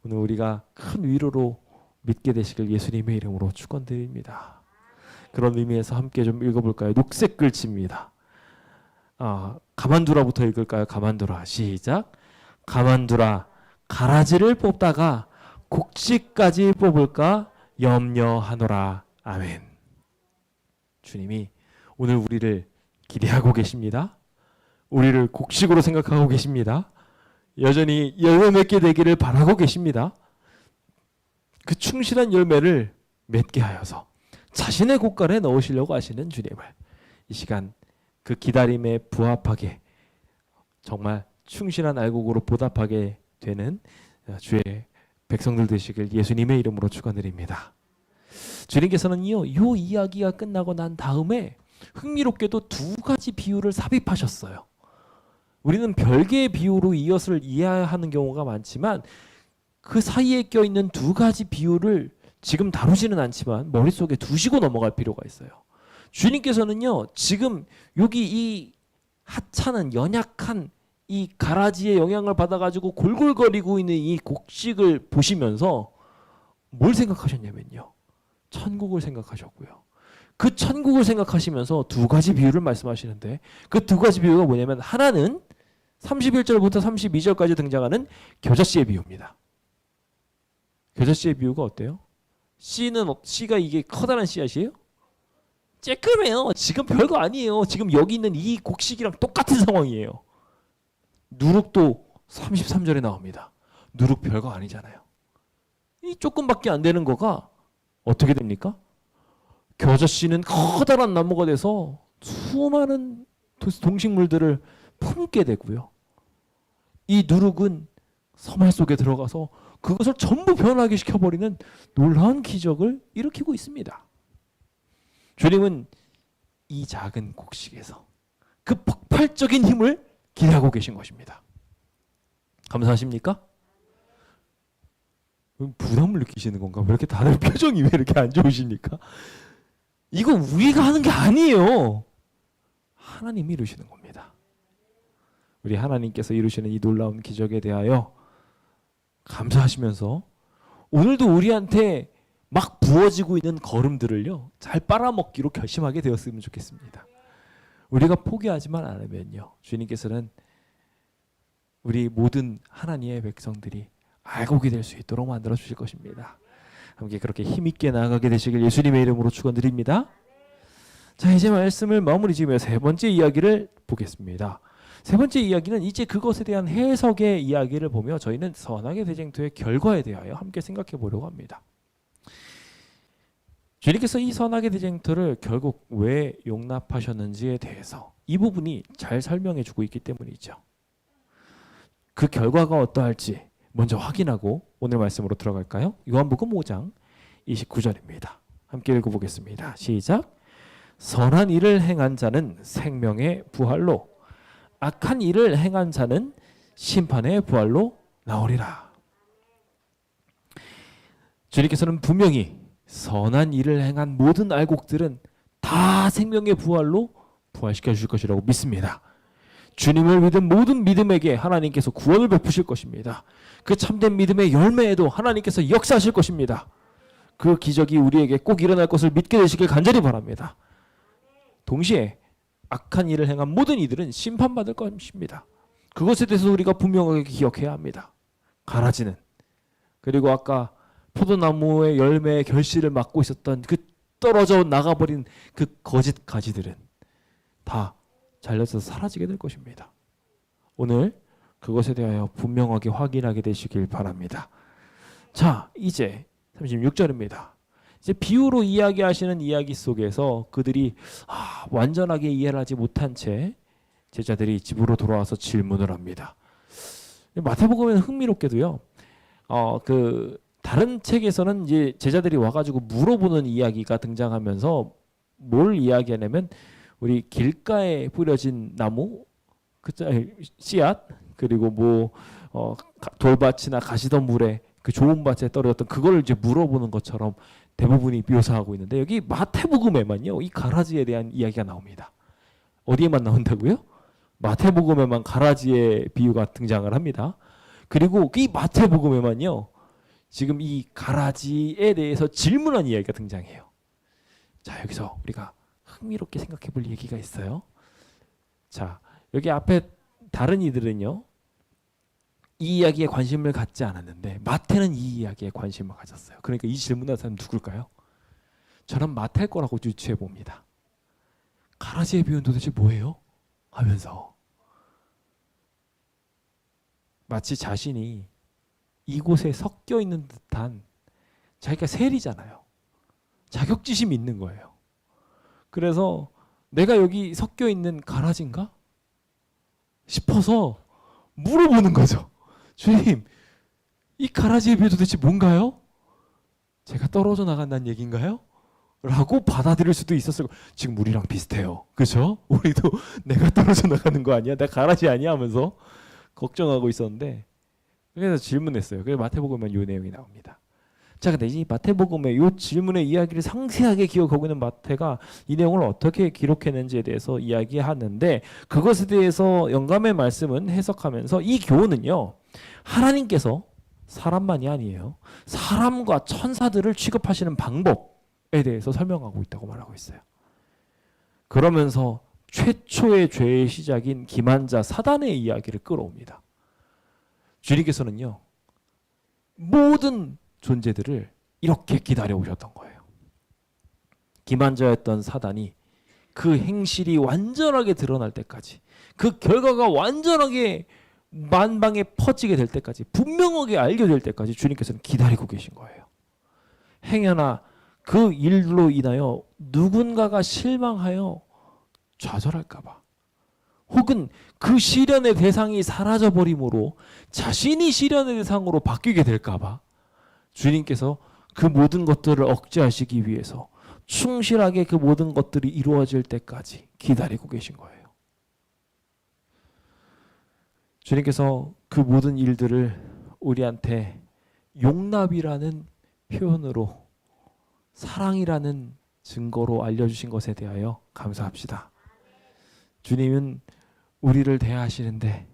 Speaker 2: 오늘 우리가 큰 위로로 믿게 되시길 예수님의 이름으로 축원드립니다. 그런 의미에서 함께 좀 읽어볼까요? 녹색 글씨입니다. 가만두라부터 읽을까요? 가만두라. 시작. 가만두라. 가라지를 뽑다가 곡식까지 뽑을까 염려하노라. 아멘. 주님이 오늘 우리를 기대하고 계십니다. 우리를 곡식으로 생각하고 계십니다. 여전히 열매 맺게 되기를 바라고 계십니다. 그 충실한 열매를 맺게 하여서 자신의 곳간에 넣으시려고 하시는 주님을 이 시간 그 기다림에 부합하게 정말 충실한 알곡으로 보답하게 되는 주의 백성들 되시길 예수님의 이름으로 축원드립니다. 주님께서는요, 이 이야기가 끝나고 난 다음에 흥미롭게도 두 가지 비유를 삽입하셨어요. 우리는 별개의 비유로 이것을 이해하는 경우가 많지만 그 사이에 껴있는 두 가지 비유를 지금 다루지는 않지만 머릿속에 두시고 넘어갈 필요가 있어요. 주님께서는요, 지금 여기 이 하찮은 연약한 이 가라지의 영향을 받아가지고 골골거리고 있는 이 곡식을 보시면서 뭘 생각하셨냐면요, 천국을 생각하셨고요. 그 천국을 생각하시면서 두 가지 비유를 말씀하시는데 그 두 가지 비유가 뭐냐면, 하나는 31절부터 32절까지 등장하는 겨자씨의 비유입니다. 겨자씨의 비유가 어때요? 씨가 이게 커다란 씨앗이에요? 쬐끔해요. 지금 별거 아니에요. 지금 여기 있는 이 곡식이랑 똑같은 상황이에요. 누룩도 33절에 나옵니다. 누룩 별거 아니잖아요. 이 조금밖에 안 되는 거가 어떻게 됩니까? 겨자씨는 커다란 나무가 돼서 수많은 동식물들을 품게 되고요. 이 누룩은 서말 속에 들어가서 그것을 전부 변하게 시켜버리는 놀라운 기적을 일으키고 있습니다. 주님은 이 작은 곡식에서 그 폭발적인 힘을 기대하고 계신 것입니다. 감사하십니까? 부담을 느끼시는 건가? 왜 이렇게 다들 표정이 왜 이렇게 안 좋으십니까? 이거 우리가 하는 게 아니에요. 하나님이 이루시는 겁니다. 우리 하나님께서 이루시는 이 놀라운 기적에 대하여 감사하시면서 오늘도 우리한테 막 부어지고 있는 거름들을요, 잘 빨아먹기로 결심하게 되었으면 좋겠습니다. 우리가 포기하지만 않으면요, 주님께서는 우리 모든 하나님의 백성들이 알곡이 될 수 있도록 만들어 주실 것입니다. 함께 그렇게 힘있게 나아가게 되시길 예수님의 이름으로 축원드립니다. 자, 이제 말씀을 마무리 지으며 세 번째 이야기를 보겠습니다. 세 번째 이야기는 이제 그것에 대한 해석의 이야기를 보며 저희는 선악의 대쟁투의 결과에 대하여 함께 생각해 보려고 합니다. 주님께서 이 선악의 대쟁투를 결국 왜 용납하셨는지에 대해서 이 부분이 잘 설명해 주고 있기 때문이죠. 그 결과가 어떠할지 먼저 확인하고 오늘 말씀으로 들어갈까요? 요한복음 5장 29절입니다. 함께 읽어보겠습니다. 시작. 선한 일을 행한 자는 생명의 부활로, 악한 일을 행한 자는 심판의 부활로 나오리라. 주님께서는 분명히 선한 일을 행한 모든 알곡들은 다 생명의 부활로 부활시켜 주실 것이라고 믿습니다. 주님을 믿은 모든 믿음에게 하나님께서 구원을 베푸실 것입니다. 그 참된 믿음의 열매에도 하나님께서 역사하실 것입니다. 그 기적이 우리에게 꼭 일어날 것을 믿게 되시길 간절히 바랍니다. 동시에 악한 일을 행한 모든 이들은 심판받을 것입니다. 그것에 대해서 우리가 분명하게 기억해야 합니다. 가라지는, 그리고 아까 포도나무의 열매의 결실을 맡고 있었던 그 떨어져 나가버린 그 거짓 가지들은 다 잘려서 사라지게 될 것입니다. 오늘 그것에 대하여 분명하게 확인하게 되시길 바랍니다. 자, 이제 36절입니다. 이제 비유로 이야기하시는 이야기 속에서 그들이 완전하게 이해를 하지 못한 채 제자들이 집으로 돌아와서 질문을 합니다. 마태복음에는 흥미롭게도요, 다른 책에서는 이제 제자들이 와가지고 물어보는 이야기가 등장하면서 뭘 이야기하냐면, 우리 길가에 뿌려진 나무, 씨앗, 그리고 돌밭이나 가시덤불에 그 좋은 밭에 떨어졌던 그걸 이제 물어보는 것처럼 대부분이 묘사하고 있는데, 여기 마태복음에만요 이 가라지에 대한 이야기가 나옵니다. 어디에만 나온다고요? 마태복음에만 가라지의 비유가 등장을 합니다. 그리고 이 마태복음에만요 지금 이 가라지에 대해서 질문한 이야기가 등장해요. 자, 여기서 우리가 흥미롭게 생각해 볼 얘기가 있어요. 자, 여기 앞에 다른 이들은요, 이 이야기에 관심을 갖지 않았는데 마태는 이 이야기에 관심을 가졌어요. 그러니까 이 질문한 사람은 누굴까요? 저는 마태일 거라고 유추해 봅니다. 가라지의 비유는 도대체 뭐예요? 하면서 마치 자신이 이곳에 섞여 있는 듯한, 자기가 세리잖아요. 자격지심이 있는 거예요. 그래서 내가 여기 섞여 있는 가라지인가 싶어서 물어보는 거죠. 주님, 이 가라지의 비유 도대체 뭔가요? 제가 떨어져 나간다는 얘기인가요? 라고 받아들일 수도 있었을 거예요. 지금 우리랑 비슷해요. 그렇죠? 우리도 내가 떨어져 나가는 거 아니야? 내가 가라지 아니야? 하면서 걱정하고 있었는데, 그래서 질문했어요. 그래서 마태복음에 이 내용이 나옵니다. 자, 근데 이 마태복음의 이 질문의 이야기를 상세하게 기억하고 있는 마태가 이 내용을 어떻게 기록했는지에 대해서 이야기하는데, 그것에 대해서 영감의 말씀은 해석하면서 이 교훈은요, 하나님께서 사람만이 아니에요, 사람과 천사들을 취급하시는 방법에 대해서 설명하고 있다고 말하고 있어요. 그러면서 최초의 죄의 시작인 기만자 사단의 이야기를 끌어옵니다. 주님께서는요, 모든 존재들을 이렇게 기다려 오셨던 거예요. 기만자였던 사단이 그 행실이 완전하게 드러날 때까지, 그 결과가 완전하게 만방에 퍼지게 될 때까지, 분명하게 알게 될 때까지 주님께서는 기다리고 계신 거예요. 행여나 그 일로 인하여 누군가가 실망하여 좌절할까 봐, 혹은 그 시련의 대상이 사라져버림으로 자신이 시련의 대상으로 바뀌게 될까 봐 주님께서 그 모든 것들을 억제하시기 위해서 충실하게 그 모든 것들이 이루어질 때까지 기다리고 계신 거예요. 주님께서 그 모든 일들을 우리한테 용납이라는 표현으로, 사랑이라는 증거로 알려주신 것에 대하여 감사합시다. 주님은 우리를 대하시는데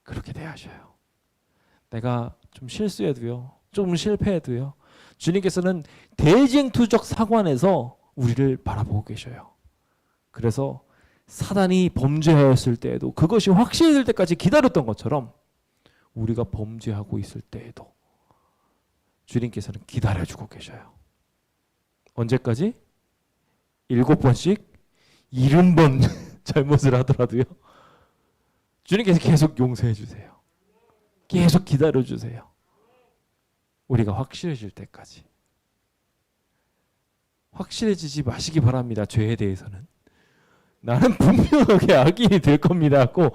Speaker 2: 그렇게 대하셔요. 내가 좀 실수해도요, 좀 실패해도요, 주님께서는 대쟁투적 사관에서 우리를 바라보고 계셔요. 그래서 사단이 범죄하였을 때에도 그것이 확실해질 때까지 기다렸던 것처럼 우리가 범죄하고 있을 때에도 주님께서는 기다려주고 계셔요. 언제까지? 7번씩 70번 잘못을 하더라도요, 주님께서 계속 용서해 주세요. 계속 기다려 주세요. 우리가 확실해질 때까지. 확실해지지 마시기 바랍니다. 죄에 대해서는. 나는 분명하게 악인이 될 겁니다 하고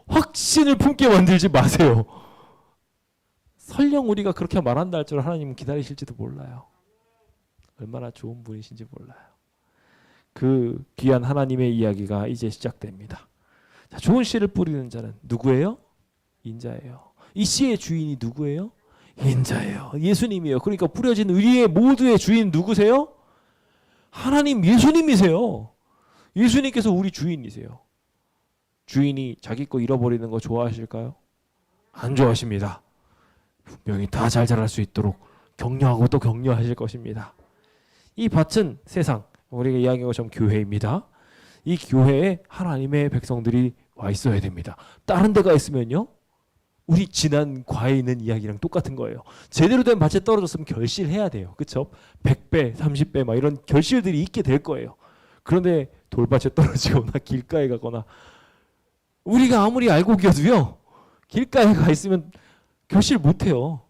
Speaker 2: 확신을 품게 만들지 마세요. 설령 우리가 그렇게 말한다 할 줄 하나님은 기다리실지도 몰라요. 얼마나 좋은 분이신지 몰라요. 그 귀한 하나님의 이야기가 이제 시작됩니다. 자, 좋은 씨를 뿌리는 자는 누구예요? 인자예요. 이 씨의 주인이 누구예요? 인자예요. 예수님이에요. 그러니까 뿌려진 우리의 모두의 주인 누구세요? 하나님 예수님이세요. 예수님께서 우리 주인이세요. 주인이 자기 거 잃어버리는 거 좋아하실까요? 안 좋아하십니다. 분명히 다 잘 자랄 수 있도록 격려하고 또 격려하실 것입니다. 이 밭은 세상, 우리가 이야기한 것처럼 교회입니다. 이 교회에 하나님의 백성들이 와 있어야 됩니다. 다른 데가 있으면요, 우리 지난 과에 있는 이야기랑 똑같은 거예요. 제대로 된 밭에 떨어졌으면 결실해야 돼요. 그렇죠? 100배, 30배 막 이런 결실들이 있게 될 거예요. 그런데 돌밭에 떨어지거나 길가에 가거나, 우리가 아무리 알고 계도요, 길가에 가 있으면 결실 못해요.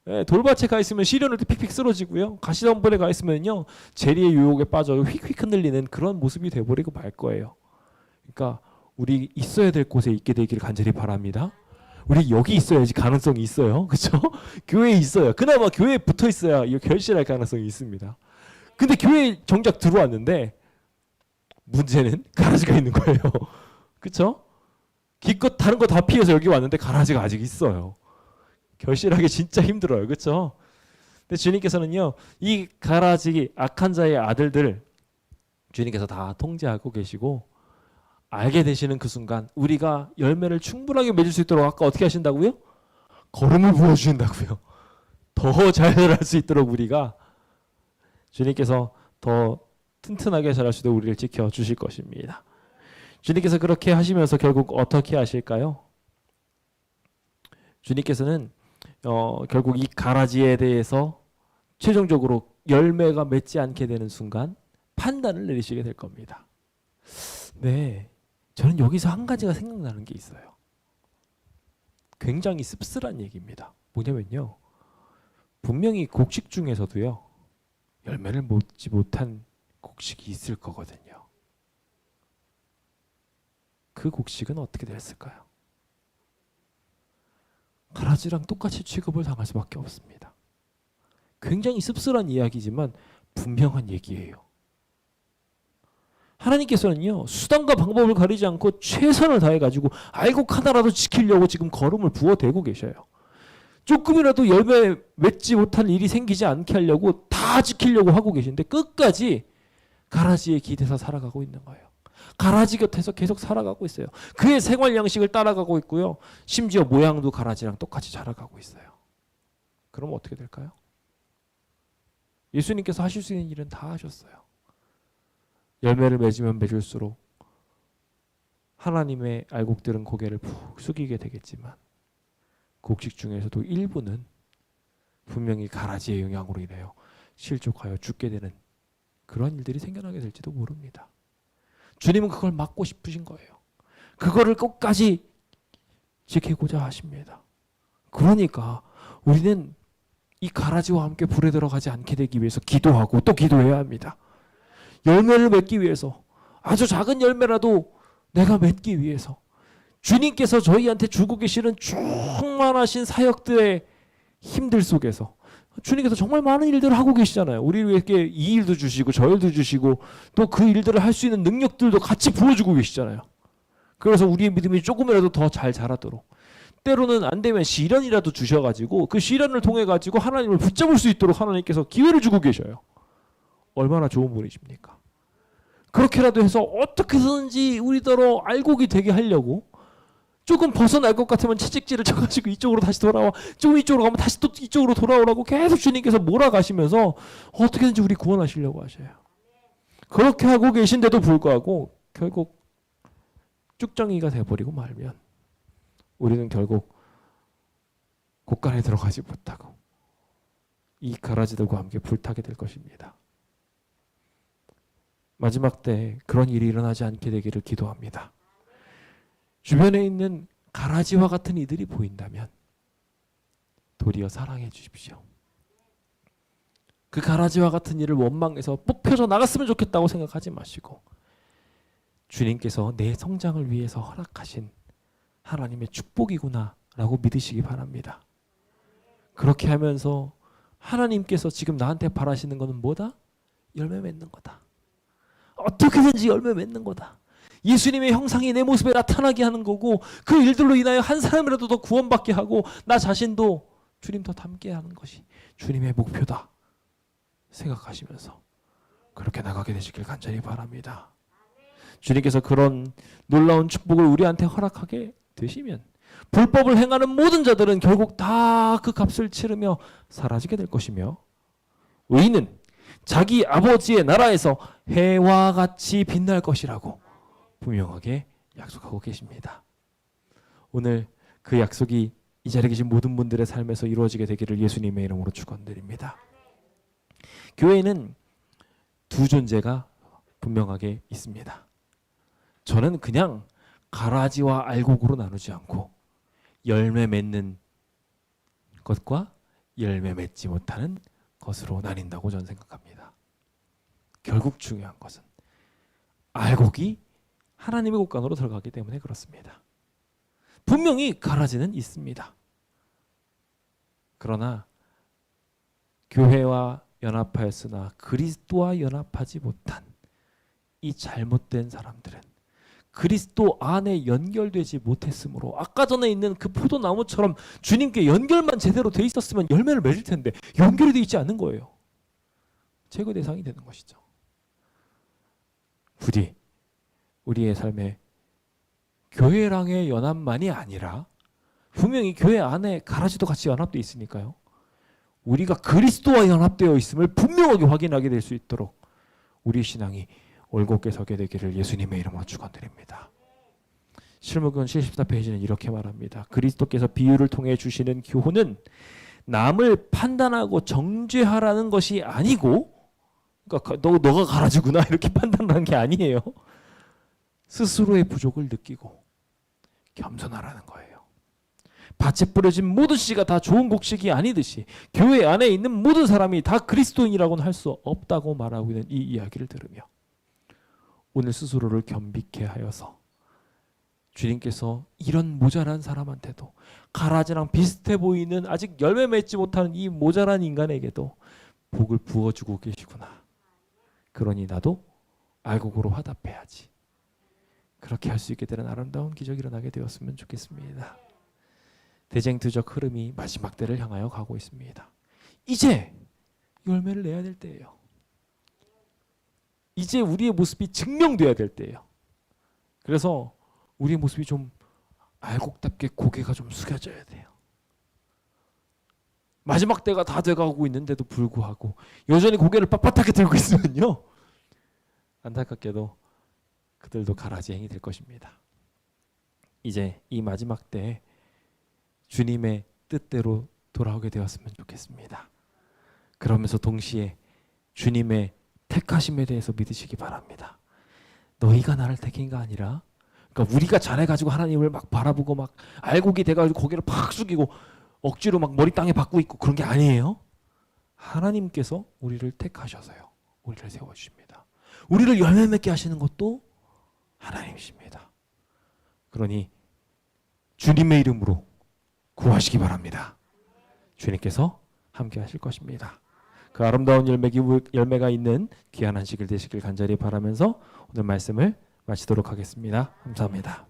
Speaker 2: 예, 돌밭에 가 있으면 시련을 때 픽픽 쓰러지고요, 가시덤불에 가 있으면요 재리의 유혹에 빠져 휙휙 흔들리는 그런 모습이 돼버리고 말 거예요. 그러니까 우리 있어야 될 곳에 있게 되기를 간절히 바랍니다. 우리 여기 있어야지 가능성이 있어요. 그렇죠? 교회에 있어요. 그나마 교회에 붙어 있어야 이 결실할 가능성이 있습니다. 근데 교회에 정작 들어왔는데 문제는 가라지가 있는 거예요. 그렇죠? 기껏 다른 거 다 피해서 여기 왔는데 가라지가 아직 있어요. 결실하기 진짜 힘들어요. 그렇죠? 근데 주님께서는요, 이 가라지 악한 자의 아들들 주님께서 다 통제하고 계시고, 알게 되시는 그 순간 우리가 열매를 충분하게 맺을 수 있도록 아까 어떻게 하신다고요? 걸음을 부어주신다고요. 더 잘 자랄 수 있도록 우리가, 주님께서 더 튼튼하게 자랄 수 있도록 우리를 지켜주실 것입니다. 주님께서 그렇게 하시면서 결국 어떻게 하실까요? 주님께서는 결국 이 가라지에 대해서 최종적으로 열매가 맺지 않게 되는 순간 판단을 내리시게 될 겁니다. 네, 저는 여기서 한 가지가 생각나는 게 있어요. 굉장히 씁쓸한 얘기입니다. 뭐냐면요, 분명히 곡식 중에서도요 열매를 맺지 못한 곡식이 있을 거거든요. 그 곡식은 어떻게 됐을까요? 가라지랑 똑같이 취급을 당할 수밖에 없습니다. 굉장히 씁쓸한 이야기지만 분명한 얘기예요. 하나님께서는요 수단과 방법을 가리지 않고 최선을 다해가지고 알곡 하나라도 지키려고 지금 걸음을 부어대고 계셔요. 조금이라도 열매 맺지 못할 일이 생기지 않게 하려고 다 지키려고 하고 계신데 끝까지 가라지에 기대서 살아가고 있는 거예요. 가라지 곁에서 계속 살아가고 있어요. 그의 생활 양식을 따라가고 있고요. 심지어 모양도 가라지랑 똑같이 자라가고 있어요. 그럼 어떻게 될까요? 예수님께서 하실 수 있는 일은 다 하셨어요. 열매를 맺으면 맺을수록 하나님의 알곡들은 고개를 푹 숙이게 되겠지만 곡식 중에서도 일부는 분명히 가라지의 영향으로 인하여 실족하여 죽게 되는 그런 일들이 생겨나게 될지도 모릅니다. 주님은 그걸 막고 싶으신 거예요. 그거를 끝까지 지키고자 하십니다. 그러니까 우리는 이 가라지와 함께 불에 들어가지 않게 되기 위해서 기도하고 또 기도해야 합니다. 열매를 맺기 위해서, 아주 작은 열매라도 내가 맺기 위해서 주님께서 저희한테 주고 계시는 충만하신 사역들의 힘들 속에서 주님께서 정말 많은 일들을 하고 계시잖아요. 우리에게 이 일도 주시고 저 일도 주시고 또 그 일들을 할 수 있는 능력들도 같이 부어주고 계시잖아요. 그래서 우리의 믿음이 조금이라도 더 잘 자라도록, 때로는 안 되면 시련이라도 주셔가지고 그 시련을 통해 가지고 하나님을 붙잡을 수 있도록 하나님께서 기회를 주고 계셔요. 얼마나 좋은 분이십니까? 그렇게라도 해서 어떻게든지 우리더러 알곡이 되게 하려고, 조금 벗어날 것 같으면 채찍질을 쳐가지고 이쪽으로 다시 돌아와, 조금 이쪽으로 가면 다시 또 이쪽으로 돌아오라고 계속 주님께서 몰아가시면서 어떻게든지 우리 구원하시려고 하셔요. 그렇게 하고 계신데도 불구하고 결국 쭉정이가 돼버리고 말면 우리는 결국 곳간에 들어가지 못하고 이 가라지들과 함께 불타게 될 것입니다. 마지막 때 그런 일이 일어나지 않게 되기를 기도합니다. 주변에 있는 가라지와 같은 이들이 보인다면 도리어 사랑해 주십시오. 그 가라지와 같은 일을 원망해서 뽑혀져 나갔으면 좋겠다고 생각하지 마시고 주님께서 내 성장을 위해서 허락하신 하나님의 축복이구나 라고 믿으시기 바랍니다. 그렇게 하면서 하나님께서 지금 나한테 바라시는 것은 뭐다? 열매 맺는 거다. 어떻게든지 열매 맺는 거다. 예수님의 형상이 내 모습에 나타나게 하는 거고 그 일들로 인하여 한 사람이라도 더 구원받게 하고 나 자신도 주님 더 닮게 하는 것이 주님의 목표다 생각하시면서 그렇게 나가게 되시길 간절히 바랍니다. 주님께서 그런 놀라운 축복을 우리한테 허락하게 되시면 불법을 행하는 모든 자들은 결국 다 그 값을 치르며 사라지게 될 것이며 의인은 자기 아버지의 나라에서 해와 같이 빛날 것이라고 분명하게 약속하고 계십니다. 오늘 그 약속이 이 자리에 계신 모든 분들의 삶에서 이루어지게 되기를 예수님의 이름으로 축원드립니다. 교회에는 두 존재가 분명하게 있습니다. 저는 그냥 가라지와 알곡으로 나누지 않고 열매 맺는 것과 열매 맺지 못하는 것으로 나뉜다고 저는 생각합니다. 결국 중요한 것은 알곡이 하나님의 곳간으로 들어가기 때문에 그렇습니다. 분명히 가라지는 있습니다. 그러나 교회와 연합하였으나 그리스도와 연합하지 못한 이 잘못된 사람들은 그리스도 안에 연결되지 못했으므로 아까 전에 있는 그 포도나무처럼 주님께 연결만 제대로 돼 있었으면 열매를 맺을 텐데 연결이 돼 있지 않은 거예요. 제거 대상이 되는 것이죠. 부디 우리의 삶에 교회랑의 연합만이 아니라 분명히 교회 안에 가라지도 같이 연합되어 있으니까요. 우리가 그리스도와 연합되어 있음을 분명하게 확인하게 될 수 있도록 우리 신앙이 올곧게 서게 되기를 예수님의 이름으로 축원드립니다. 실무근 74페이지는 이렇게 말합니다. 그리스도께서 비유를 통해 주시는 교훈은 남을 판단하고 정죄하라는 것이 아니고, 그러니까 너가 가라지구나 이렇게 판단하는 게 아니에요. 스스로의 부족을 느끼고 겸손하라는 거예요. 밭에 뿌려진 모든 씨가 다 좋은 곡식이 아니듯이 교회 안에 있는 모든 사람이 다 그리스도인이라고는 할 수 없다고 말하고 있는 이 이야기를 들으며 오늘 스스로를 겸비케 하여서 주님께서 이런 모자란 사람한테도 가라지랑 비슷해 보이는 아직 열매 맺지 못하는 이 모자란 인간에게도 복을 부어주고 계시구나. 그러니 나도 알곡으로 화답해야지. 그렇게 할 수 있게 되는 아름다운 기적이 일어나게 되었으면 좋겠습니다. 대쟁투적 흐름이 마지막 때를 향하여 가고 있습니다. 이제 열매를 내야 될 때예요. 이제 우리의 모습이 증명돼야 될 때예요. 그래서 우리의 모습이 좀 알곡답게 고개가 좀 숙여져야 돼요. 마지막 때가 다 돼가고 있는데도 불구하고 여전히 고개를 빳빳하게 들고 있으면요, 안타깝게도 그들도 가라지 행이 될 것입니다. 이제 이 마지막 때에 주님의 뜻대로 돌아오게 되었으면 좋겠습니다. 그러면서 동시에 주님의 택하심에 대해서 믿으시기 바랍니다. 너희가 나를 택한 게 아니라, 그러니까 우리가 잘해가지고 하나님을 막 바라보고 막 알곡이 돼가지고 고개를 팍 숙이고 억지로 막 머리 땅에 박고 있고 그런 게 아니에요. 하나님께서 우리를 택하셔서요, 우리를 세워주십니다. 우리를 열매 맺게 하시는 것도 하나님이십니다. 그러니 주님의 이름으로 구하시기 바랍니다. 주님께서 함께 하실 것입니다. 그 아름다운 열매가 있는 귀한 한식을 되시길 간절히 바라면서 오늘 말씀을 마치도록 하겠습니다. 감사합니다.